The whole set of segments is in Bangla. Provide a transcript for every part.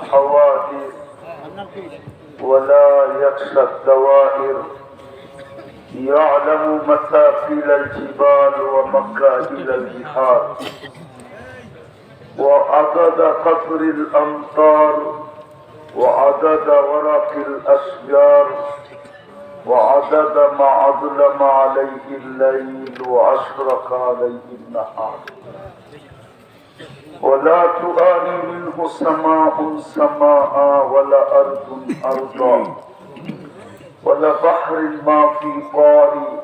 الحوادث ولا يخشى الدوائر يعلم مثاقيل الجبال ومكائل البحار وعدد قطر الأمطار وعدد ورق الأشجار وعدد ما أظلم عليه الليل وأشرق عليه النهار ولا تؤاني منه سماء سماء ولا أرض أرضا ولا بحر ما في قاري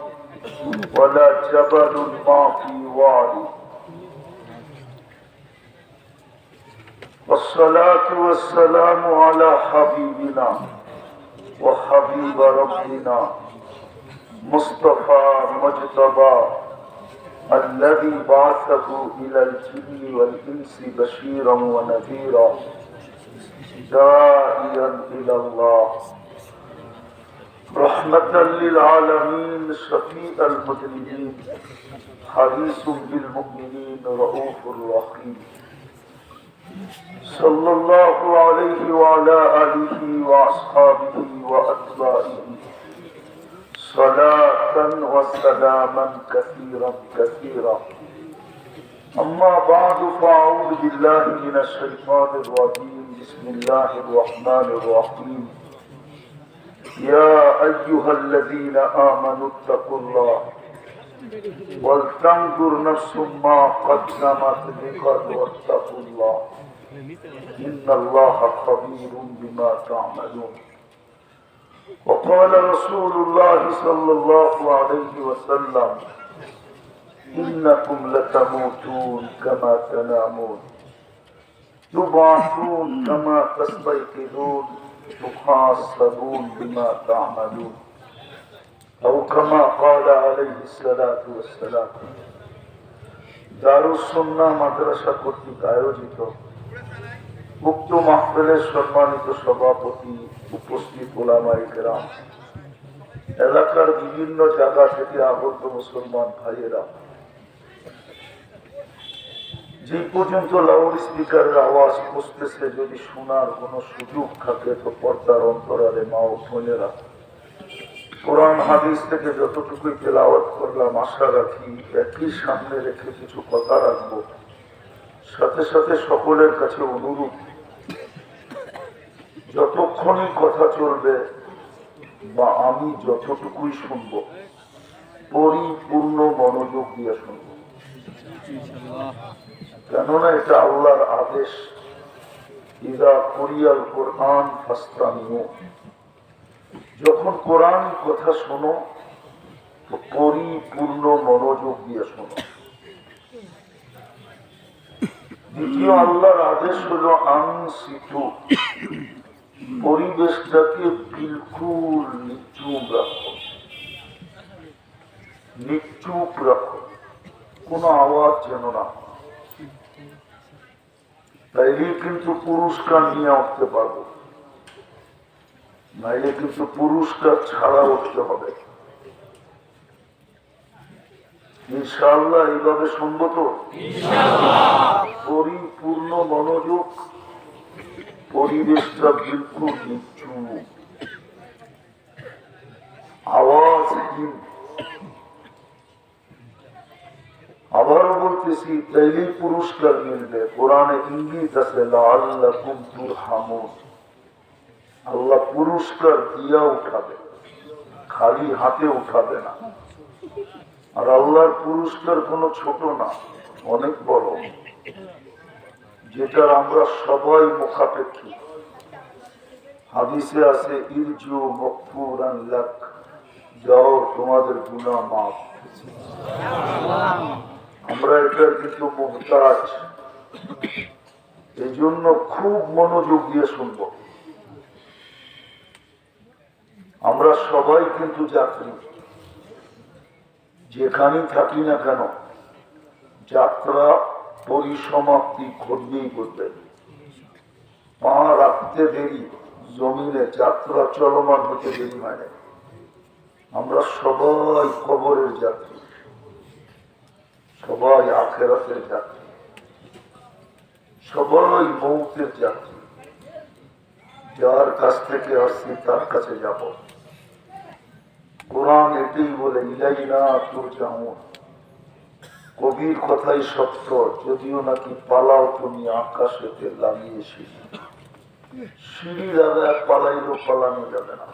ولا جبل ما في وادي والصلاة والسلام على حبيبنا وحبيب ربنا مصطفى مجتبى الذي بعثه إلى الجن والإنس بشيرا ونذيرا داعيا إلى الله رحمة للعالمين شفيع المذنبين حريص بالمؤمنين رؤوف رحيم صلى الله عليه وعلى آله وأصحابه وأتباعه صلاة وسلاما كثيرا كثيرا أما بعد فأعوذ بالله من الشيطان الرجيم بسم الله الرحمن الرحيم يا أيها الذين آمنوا اتقوا الله ولتنظر نفس ما قدمت لغد واتقوا الله إن الله خبير بما تعملون وقال رسول الله صلى الله عليه وسلم إنكم لتموتون كما تنامون تبعثون كما تستيقظون تحاسبون بما تعملون أو كما قال عليه الصلاة والسلام দারুস সুন্নাহ মাদ্রাসা কর্তৃক আয়োজিত মুক্ত মাহফিলের সম্মানিত সভাপতি, উপস্থিত ওলামায়ে কেরাম, এলাকার বিভিন্ন জায়গা থেকে আগত মুসলমান ভাইয়েরা, যে পর্যন্ত লাউড স্পিকারের আওয়াজ পৌঁছতেছে, যদি শোনার কোন সুযোগ থাকে তো পর্দার অন্তরালে মা ও বোনেরা, কোরআন হাদিস থেকে যতটুকুই তেলাওয়াত করলাম আশা রাখি একই সামনে রেখে কিছু কথা রাখবো। সাথে সাথে সকলের কাছে অনুরোধ, যতক্ষণই কথা চলবে বা আমি যতটুকুই শুনব পরিপূর্ণ মনোযোগ দিয়ে শুনব, কেননা এটা আল্লাহর আদেশ। ইযা কুরিয়াল কুরআন ফাসতামিউ, যখন কোরআন কথা শোনো তো পরিপূর্ণ মনোযোগ দিয়ে শোনো। দ্বিতীয় আল্লাহর আদেশ হলো আনসিতু, পরিবেশটাকে বিলকুল নিচুপ রাখো, নিচুপ রাখো, কোনো আওয়াজ যেন না। তাইলে কিন্তু পুরস্কার নিয়ে উঠতে পারবো, নাইলে কিন্তু পুরস্কার ছাড়া উঠতে হবে। ইনশাআল্লাহ এইভাবে শুনবো তো, পরিপূর্ণ মনোযোগ, পরিবেশটা বিলকুল নিচু, আওয়াজহীন। আবারও বলতেছি, তাইলেই পুরস্কার মিলবে। কোরআনে ইঙ্গিত আছে লাআল্লাকুম তুরহামুন, আল্লাহ পুরস্কার দিয়া উঠাবে, খালি হাতে উঠাবে না। আর আল্লাহর পুরস্কার কোনো ছোট না, অনেক বড়, যেটার আমরা সবাই মুখাপেক্ষী। হাদিসে আছে ইরজু মাগফুরান লাক, যাও তোমাদের গুনাহ মাফ। আমরা এটার কিন্তু মুহতাজ, এই জন্য খুব মনোযোগ দিয়ে শুনবো। আমরা সবাই কিন্তু যাত্রী, যেখানেই থাকি না কেন যাত্রা পরিসমাপ্তি ঘটবেই ঘটবে। পা রাখতে দেরি জমিনে, যাত্রা চলমান হতে দেরি হয় না। আমরা সবাই কবরের যাত্রী, সবাই আখিরাতের যাত্রী, সবাই মৌতের যাত্রী। যার কাছ থেকে আসছি তার কাছে যাব। কোরআন এটাই বলে, ইলাইনা তুরজাউন। কবির কথাই সত্য, যদিও নাকি পালাও তুমি আকাশেতে লাগিয়ে সিঁড়ি। সিঁড়ি লাগায় পালাইলেও পালানো যাবে না,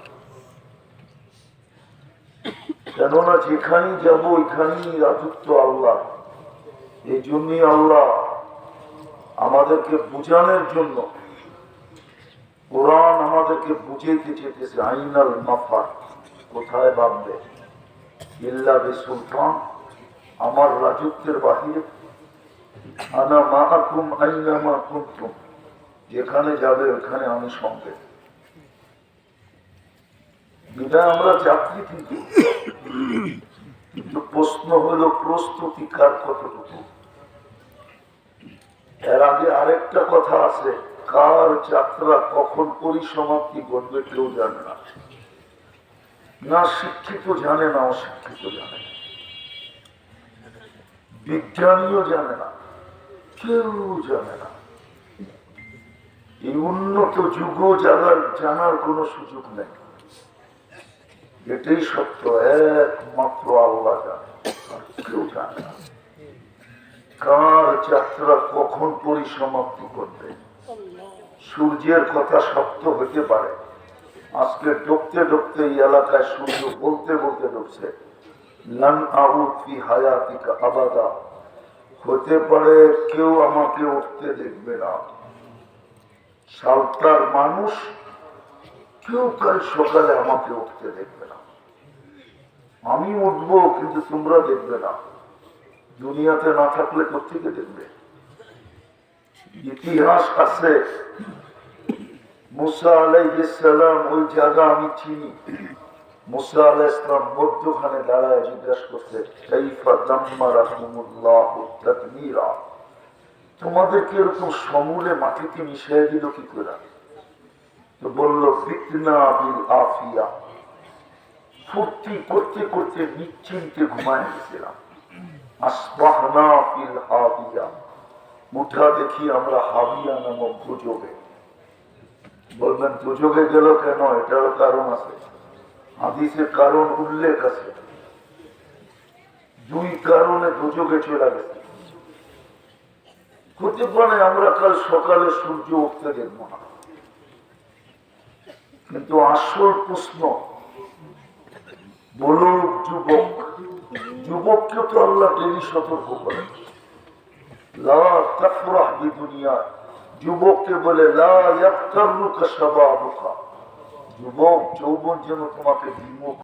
কেননা যেখানেই যাব ওইখানেই রাজত্ব আল্লাহ। এই জন্যই আল্লাহ আমাদেরকে বুঝানোর জন্য কোরআন আমাদেরকে বুঝাইতে চেয়েছে, আইনাল মাফার, কোথায় ভাববে, ইল্লা বিসুলতান, আমার রাজত্বের বাহিরে, আনা মাআকুম আইনামা কুনতুম, যেখানে যাবে ওখানে আমি সঙ্গে। বিদায় আমরা যাত্রী কিন্তু প্রশ্ন হলো প্রস্তুতি কার কতটুকু। এর আগে আরেকটা কথা আছে, কার যাত্রা কখন পরিসমাপ্তি ঘটবে কেউ জানে না। না শিক্ষিত জানে, না অশিক্ষিত জানে, বিজ্ঞানীও জানে না, কেউ জানে না। এই উন্নত যুগ জানার কোন সুযোগ নেই। এটাই সত্য, একমাত্র আল্লাহ জানে, কেউ জানে না কার যাত্রা কখন পরিসমাপ্তি করবে। সূর্যের কথা সত্য হতে পারে, আজকে ডুবতে ডুবতে এই এলাকায় সূর্য বলতে বলতে ডুবছে, লান আউদ ফি হায়াতিকা আবাদা, হতে পারে কেউ আমাকে উঠতে দেখবে না। সালতার মানুষ কেউ কাল সকালে আমাকে উঠতে দেখবে না। আমি উঠবো কিন্তু তোমরা দেখবে না। দুনিয়াতে না থাকলে কোথেকে দেখবে? ইতিহাস আছে, মুসা আলাইহিস সালাম, ওই জায়গা আমি চিনি। মুসা আলাইহিস সালাম মধ্যখানে দাঁড়ায় জিজ্ঞাসা করছে, কাইফা দাম্মারাকুমুল্লাহু তাদমীরা, তোমাদেরকে এরকম সমূলে মাটিতে মিশিয়ে দিল কি করে? তো বললো, বিতনা বিল আফিয়া, ফুর্তি করতে করতে নিশ্চিন্তে ঘুমায় গেছিলাম। আসবাহনা ফিল হাবিয়া, উঠা দেখি আমরা হাবিয়া নামক দুযোগে। বলবেন দুযোগে গেল কেন? এটারও কারণ আছে, হাদিসের কারণ উল্লেখ আছে। দুই কারণে দুযোগে চলে গেছে। হতে পারে আমরা কাল সকালে সূর্য উঠতে দেখবো না, কিন্তু আসল প্রশ্ন, বলুক যুবক, যুবককে তো আল্লাহ ডেলি সতর্ক করে, লা তাফরাহ বিদুনিয়া, যুবককে বলে লা ইয়াগতাররুকা শাবাবুকা, যুবক যৌবন যেন তোমাকে বিমুখ